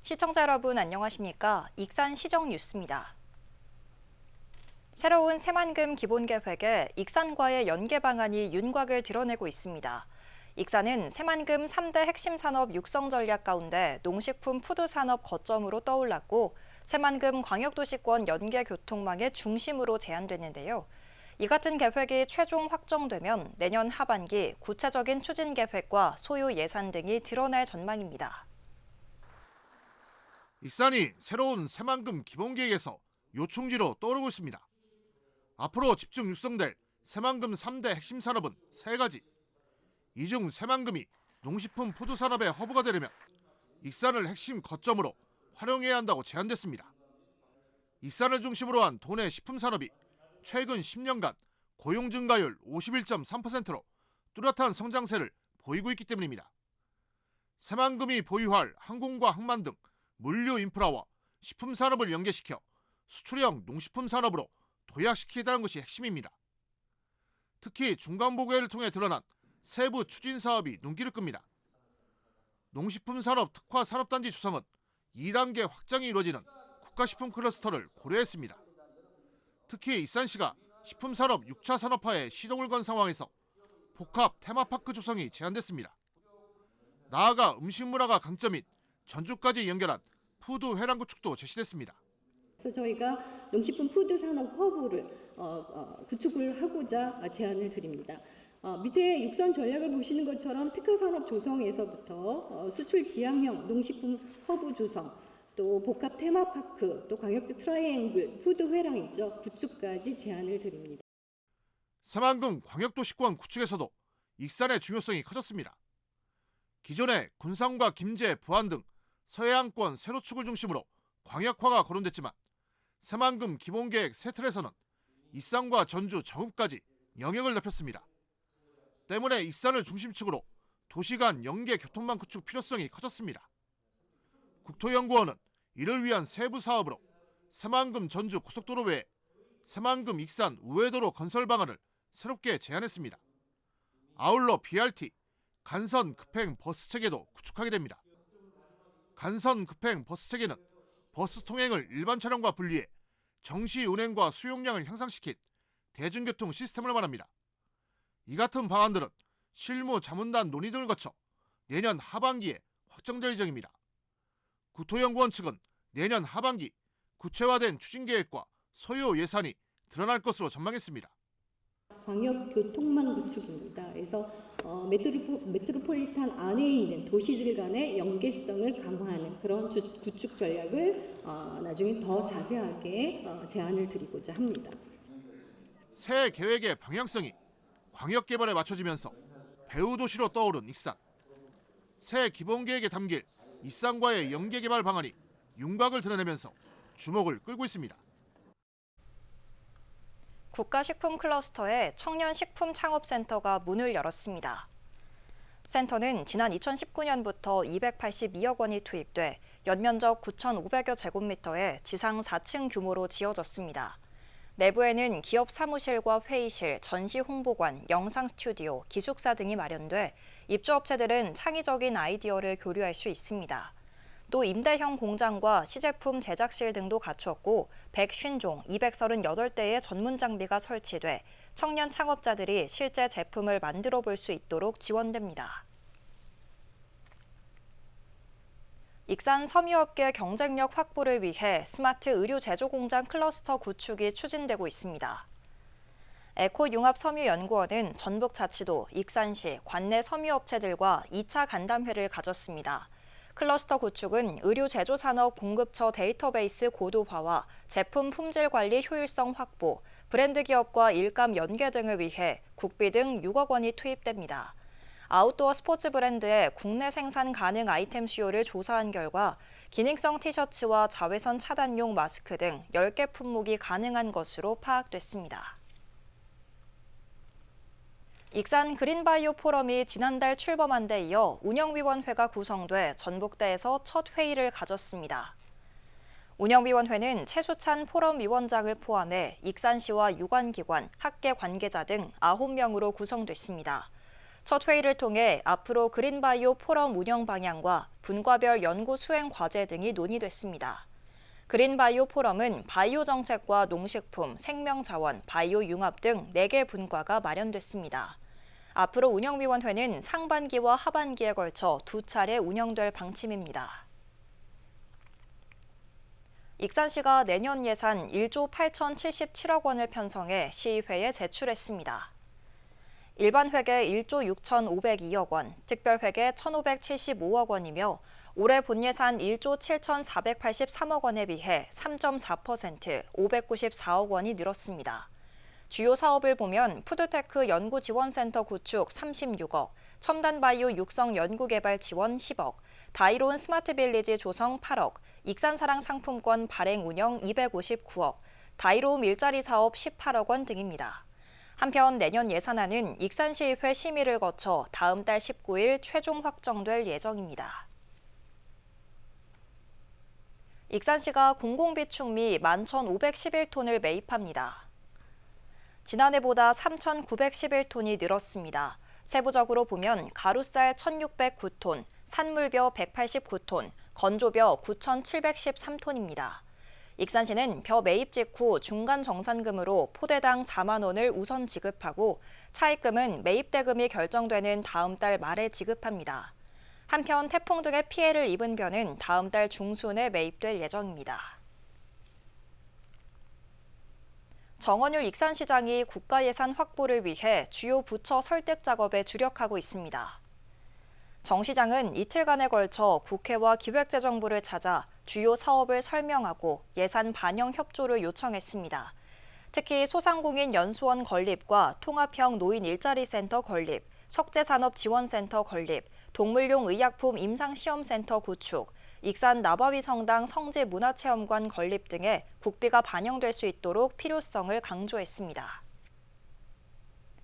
시청자 여러분 안녕하십니까? 익산 시정 뉴스입니다. 새로운 새만금 기본계획에 익산과의 연계 방안이 윤곽을 드러내고 있습니다. 익산은 새만금 3대 핵심 산업 육성 전략 가운데 농식품 푸드 산업 거점으로 떠올랐고 새만금 광역도시권 연계 교통망의 중심으로 제안됐는데요. 이 같은 계획이 최종 확정되면 내년 하반기 구체적인 추진 계획과 소요 예산 등이 드러날 전망입니다. 익산이 새로운 새만금 기본계획에서 요충지로 떠오르고 있습니다. 앞으로 집중 육성될 새만금 3대 핵심 산업은 3가지. 이 중 새만금이 농식품 푸드 산업의 허브가 되려면 익산을 핵심 거점으로 활용해야 한다고 제안됐습니다. 익산을 중심으로 한 도내 식품 산업이 최근 10년간 고용 증가율 51.3%로 뚜렷한 성장세를 보이고 있기 때문입니다. 새만금이 보유할 항공과 항만 등 물류 인프라와 식품 산업을 연계시켜 수출형 농식품 산업으로 도약시키겠다는 것이 핵심입니다. 특히 중간보고회를 통해 드러난 세부 추진 사업이 눈길을 끕니다. 농식품 산업 특화 산업단지 조성은 2단계 확장이 이루어지는 국가식품 클러스터를 고려했습니다. 특히 익산시가 식품산업 6차 산업화에 시동을 건 상황에서 복합 테마파크 조성이 제안됐습니다. 나아가 음식문화가 강점인 전주까지 연결한 푸드 회랑 구축도 제시됐습니다. 그래서 저희가 농식품 푸드 산업 허브를 구축을 하고자 제안을 드립니다. 밑에 육선 전략을 보시는 것처럼 특화산업 조성에서부터 수출 지향형 농식품 허브 조성, 또 복합 테마파크, 또 광역적 트라이앵글 푸드 회랑 있죠. 구축까지 제안을 드립니다. 새만금 광역도시권 구축에서도 익산의 중요성이 커졌습니다. 기존에 군산과 김제, 부안 등 서해안권 세로축을 중심으로 광역화가 거론됐지만 새만금 기본계획 새 틀에서는 익산과 전주, 정읍까지 영역을 넓혔습니다. 때문에 익산을 중심축으로 도시 간 연계 교통망 구축 필요성이 커졌습니다. 국토연구원은 이를 위한 세부 사업으로 새만금 전주 고속도로 외에 새만금 익산 우회도로 건설 방안을 새롭게 제안했습니다. 아울러 BRT, 간선 급행 버스 체계도 구축하게 됩니다. 간선 급행 버스 체계는 버스 통행을 일반 차량과 분리해 정시 운행과 수용량을 향상시킨 대중교통 시스템을 말합니다. 이 같은 방안들은 실무 자문단 논의 등을 거쳐 내년 하반기에 확정될 예정입니다. 국토연구원 측은 내년 하반기 구체화된 추진계획과 소요 예산이 드러날 것으로 전망했습니다. 광역 교통망 구축입니다. 그래서 메트로폴리탄 안에 있는 도시들 간의 연계성을 강화하는 그런 구축 전략을 나중에 더 자세하게 제안을 드리고자 합니다. 새 계획의 방향성이 광역 개발에 맞춰지면서 배후 도시로 떠오른 익산. 새 기본계획에 담길 익산과의 연계 개발 방안이 윤곽을 드러내면서 주목을 끌고 있습니다. 국가식품 클러스터의 청년식품창업센터가 문을 열었습니다. 센터는 지난 2019년부터 282억 원이 투입돼 연면적 9,500여 제곱미터의 지상 4층 규모로 지어졌습니다. 내부에는 기업 사무실과 회의실, 전시 홍보관, 영상 스튜디오, 기숙사 등이 마련돼 입주업체들은 창의적인 아이디어를 교류할 수 있습니다. 또 임대형 공장과 시제품 제작실 등도 갖추었고 150종 238대의 전문 장비가 설치돼 청년 창업자들이 실제 제품을 만들어 볼 수 있도록 지원됩니다. 익산 섬유업계 경쟁력 확보를 위해 스마트 의류 제조 공장 클러스터 구축이 추진되고 있습니다. 에코융합섬유연구원은 전북자치도, 익산시, 관내 섬유업체들과 2차 간담회를 가졌습니다. 클러스터 구축은 의류 제조 산업 공급처 데이터베이스 고도화와 제품 품질 관리 효율성 확보, 브랜드 기업과 일감 연계 등을 위해 국비 등 6억 원이 투입됩니다. 아웃도어 스포츠 브랜드의 국내 생산 가능 아이템 수요를 조사한 결과 기능성 티셔츠와 자외선 차단용 마스크 등 10개 품목이 가능한 것으로 파악됐습니다. 익산 그린바이오 포럼이 지난달 출범한 데 이어 운영위원회가 구성돼 전북대에서 첫 회의를 가졌습니다. 운영위원회는 최수찬 포럼위원장을 포함해 익산시와 유관기관, 학계 관계자 등 9명으로 구성됐습니다. 첫 회의를 통해 앞으로 그린바이오 포럼 운영 방향과 분과별 연구 수행 과제 등이 논의됐습니다. 그린바이오 포럼은 바이오 정책과 농식품, 생명자원, 바이오 융합 등 4개 분과가 마련됐습니다. 앞으로 운영위원회는 상반기와 하반기에 걸쳐 2차례 운영될 방침입니다. 익산시가 내년 예산 1조 8,077억 원을 편성해 시의회에 제출했습니다. 일반 회계 1조 6,502억 원, 특별 회계 1,575억 원이며 올해 본 예산 1조 7,483억 원에 비해 3.4%, 594억 원이 늘었습니다. 주요 사업을 보면 푸드테크 연구지원센터 구축 36억, 첨단바이오 육성 연구개발 지원 10억, 다이로운 스마트빌리지 조성 8억, 익산사랑 상품권 발행 운영 259억, 다이로움 일자리 사업 18억 원 등입니다. 한편 내년 예산안은 익산시의회 심의를 거쳐 다음 달 19일 최종 확정될 예정입니다. 익산시가 공공비축미 11,511톤을 매입합니다. 지난해보다 3,911톤이 늘었습니다. 세부적으로 보면 가루쌀 1,609톤, 산물벼 189톤, 건조벼 9,713톤입니다. 익산시는 벼 매입 직후 중간 정산금으로 포대당 4만 원을 우선 지급하고 차입금은 매입대금이 결정되는 다음 달 말에 지급합니다. 한편 태풍 등의 피해를 입은 벼는 다음 달 중순에 매입될 예정입니다. 정원율 익산시장이 국가예산 확보를 위해 주요 부처 설득 작업에 주력하고 있습니다. 정 시장은 이틀간에 걸쳐 국회와 기획재정부를 찾아 주요 사업을 설명하고 예산 반영 협조를 요청했습니다. 특히 소상공인 연수원 건립과 통합형 노인 일자리센터 건립, 석재산업지원센터 건립, 동물용 의약품 임상시험센터 구축, 익산 나바위 성당 성지문화체험관 건립 등의 국비가 반영될 수 있도록 필요성을 강조했습니다.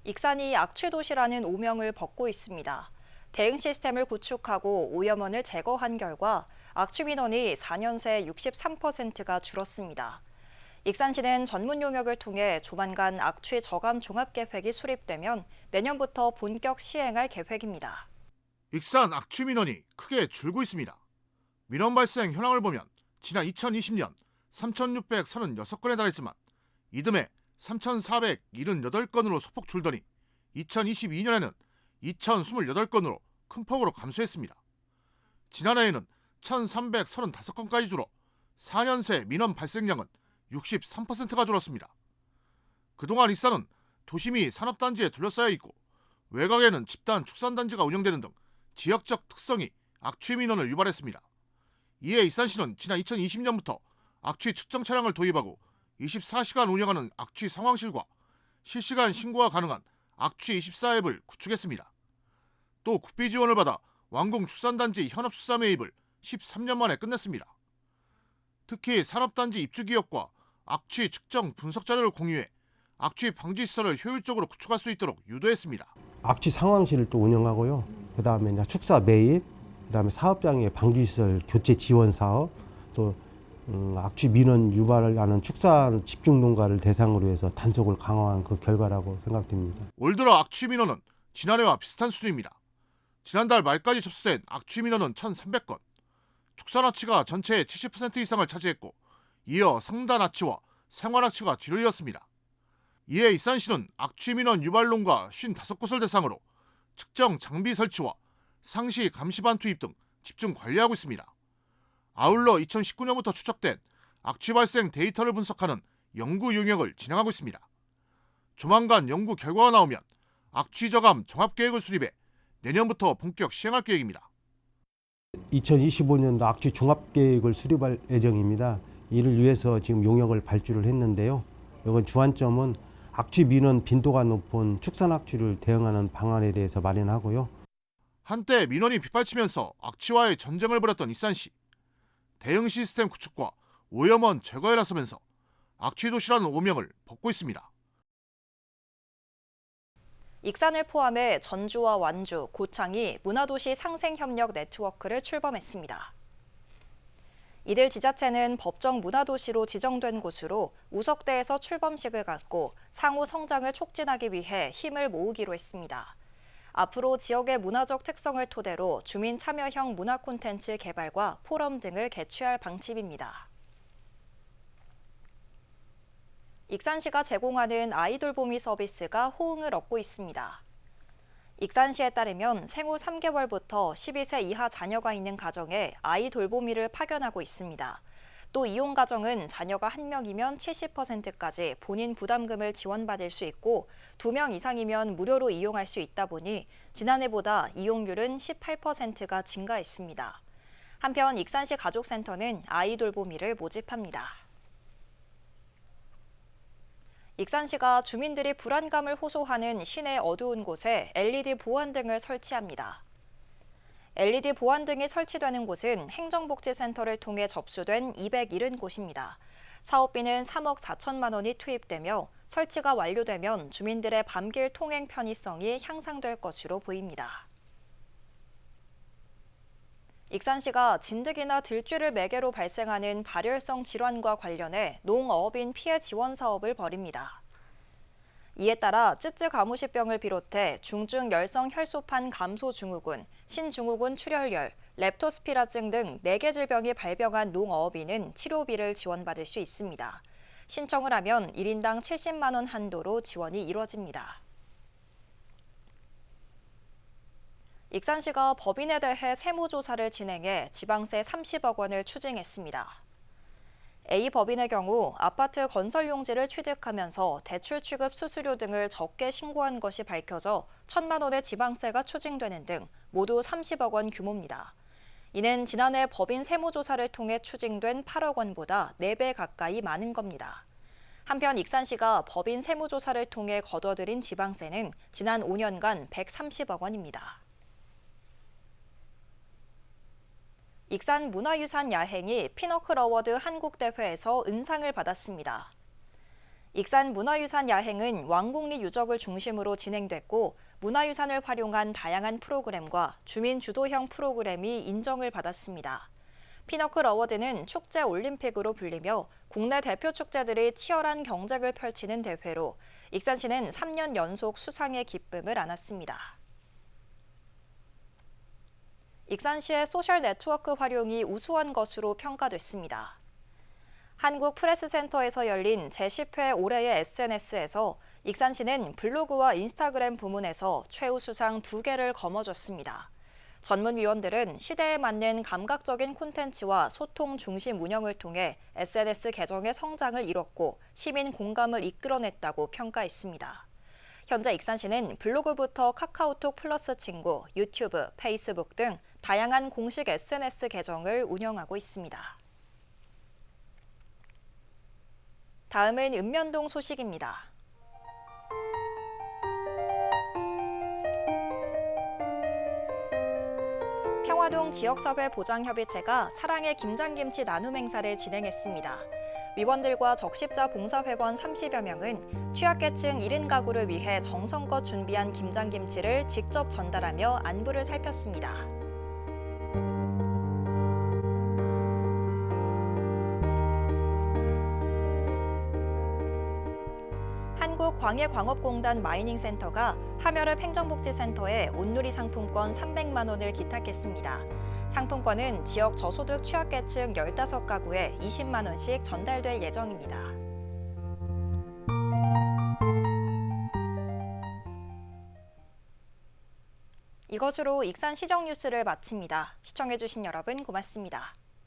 익산이 악취도시라는 오명을 벗고 있습니다. 대응 시스템을 구축하고 오염원을 제거한 결과 악취 민원이 4년 새 63%가 줄었습니다. 익산시는 전문 용역을 통해 조만간 악취 저감 종합계획이 수립되면 내년부터 본격 시행할 계획입니다. 익산 악취 민원이 크게 줄고 있습니다. 민원 발생 현황을 보면 지난 2020년 3,636건에 달했지만 이듬해 3,478건으로 소폭 줄더니 2022년에는 2,028건으로 큰 폭으로 감소했습니다. 지난해에는 1,335건까지 줄어 4년 새 민원 발생량은 63%가 줄었습니다. 그동안 익산은 도심이 산업단지에 둘러싸여 있고 외곽에는 집단 축산단지가 운영되는 등 지역적 특성이 악취 민원을 유발했습니다. 이에 익산시는 지난 2020년부터 악취 측정 차량을 도입하고 24시간 운영하는 악취 상황실과 실시간 신고가 가능한 악취 24앱을 구축했습니다. 또 국비 지원을 받아 완공 축산단지 현업수사 매입을 13년 만에 끝냈습니다. 특히 산업단지 입주기업과 악취 측정 분석 자료를 공유해 악취 방지 시설을 효율적으로 구축할 수 있도록 유도했습니다. 악취 상황실을 또 운영하고요. 그다음에 이제 축사 매입, 그다음에 사업장의 방지시설 교체 지원 사업, 또 악취 민원 유발을 하는 축산 집중 농가를 대상으로 해서 단속을 강화한 그 결과라고 생각됩니다. 올 들어 악취 민원은 지난해와 비슷한 수준입니다. 지난달 말까지 접수된 악취 민원은 1,300건, 축산악취가 전체의 70% 이상을 차지했고 이어 성단악취와 생활악취가 뒤를 이었습니다. 이에 익산시는 악취 민원 유발농가 55곳을 대상으로 측정 장비 설치와 상시 감시반 투입 등 집중 관리하고 있습니다. 아울러 2019년부터 추적된 악취 발생 데이터를 분석하는 연구 용역을 진행하고 있습니다. 조만간 연구 결과가 나오면 악취 저감 종합계획을 수립해 내년부터 본격 시행할 계획입니다. 2025년도 악취 종합계획을 수립할 예정입니다. 이를 위해서 지금 용역을 발주를 했는데요. 이건 주안점은 악취 민원 빈도가 높은 축산악취를 대응하는 방안에 대해서 마련하고요. 한때 민원이 빗발치면서 악취와의 전쟁을 벌였던 익산시. 대응 시스템 구축과 오염원 제거에 나서면서 악취도시라는 오명을 벗고 있습니다. 익산을 포함해 전주와 완주, 고창이 문화도시 상생협력 네트워크를 출범했습니다. 이들 지자체는 법정 문화도시로 지정된 곳으로 우석대에서 출범식을 갖고 상호 성장을 촉진하기 위해 힘을 모으기로 했습니다. 앞으로 지역의 문화적 특성을 토대로 주민 참여형 문화 콘텐츠 개발과 포럼 등을 개최할 방침입니다. 익산시가 제공하는 아이돌보미 서비스가 호응을 얻고 있습니다. 익산시에 따르면 생후 3개월부터 12세 이하 자녀가 있는 가정에 아이돌보미를 파견하고 있습니다. 또 이용 가정은 자녀가 1명이면 70%까지 본인 부담금을 지원받을 수 있고 2명 이상이면 무료로 이용할 수 있다 보니 지난해보다 이용률은 18%가 증가했습니다. 한편 익산시 가족센터는 아이돌보미를 모집합니다. 익산시가 주민들이 불안감을 호소하는 시내 어두운 곳에 LED 보안등을 설치합니다. LED 보안등이 설치되는 곳은 행정복지센터를 통해 접수된 270곳입니다. 사업비는 3억 4천만 원이 투입되며 설치가 완료되면 주민들의 밤길 통행 편의성이 향상될 것으로 보입니다. 익산시가 진드기나 들쥐를 매개로 발생하는 발열성 질환과 관련해 농어업인 피해 지원 사업을 벌입니다. 이에 따라 쯔쯔 가무시병을 비롯해 중증 열성 혈소판 감소 증후군, 신증후군 출혈열, 렙토스피라증 등 4개 질병이 발병한 농어업인은 치료비를 지원받을 수 있습니다. 신청을 하면 1인당 70만 원 한도로 지원이 이뤄집니다. 익산시가 법인에 대해 세무조사를 진행해 지방세 30억 원을 추징했습니다. A 법인의 경우 아파트 건설 용지를 취득하면서 대출 취급 수수료 등을 적게 신고한 것이 밝혀져 1천만 원의 지방세가 추징되는 등 모두 30억 원 규모입니다. 이는 지난해 법인 세무조사를 통해 추징된 8억 원보다 4배 가까이 많은 겁니다. 한편 익산시가 법인 세무조사를 통해 거둬들인 지방세는 지난 5년간 130억 원입니다. 익산 문화유산 야행이 피너클 어워드 한국대회에서 은상을 받았습니다. 익산 문화유산 야행은 왕곡리 유적을 중심으로 진행됐고 문화유산을 활용한 다양한 프로그램과 주민 주도형 프로그램이 인정을 받았습니다. 피너클 어워드는 축제 올림픽으로 불리며 국내 대표 축제들이 치열한 경쟁을 펼치는 대회로 익산시는 3년 연속 수상의 기쁨을 안았습니다. 익산시의 소셜 네트워크 활용이 우수한 것으로 평가됐습니다. 한국프레스센터에서 열린 제10회 올해의 SNS에서 익산시는 블로그와 인스타그램 부문에서 최우수상 2개를 거머쥐었습니다. 전문위원들은 시대에 맞는 감각적인 콘텐츠와 소통 중심 운영을 통해 SNS 계정의 성장을 이뤘고 시민 공감을 이끌어냈다고 평가했습니다. 현재 익산시는 블로그부터 카카오톡 플러스 친구, 유튜브, 페이스북 등 다양한 공식 SNS 계정을 운영하고 있습니다. 다음은 읍면동 소식입니다. 평화동 지역사회보장협의체가 사랑의 김장김치 나눔 행사를 진행했습니다. 위원들과 적십자 봉사회원 30여 명은 취약계층 1인 가구를 위해 정성껏 준비한 김장김치를 직접 전달하며 안부를 살폈습니다. 한국광해광업공단 마이닝센터가 하멸읍 행정복지센터에 온누리 상품권 300만 원을 기탁했습니다. 상품권은 지역 저소득 취약계층 15가구에 20만 원씩 전달될 예정입니다. 이것으로 익산 시정 뉴스를 마칩니다. 시청해주신 여러분 고맙습니다.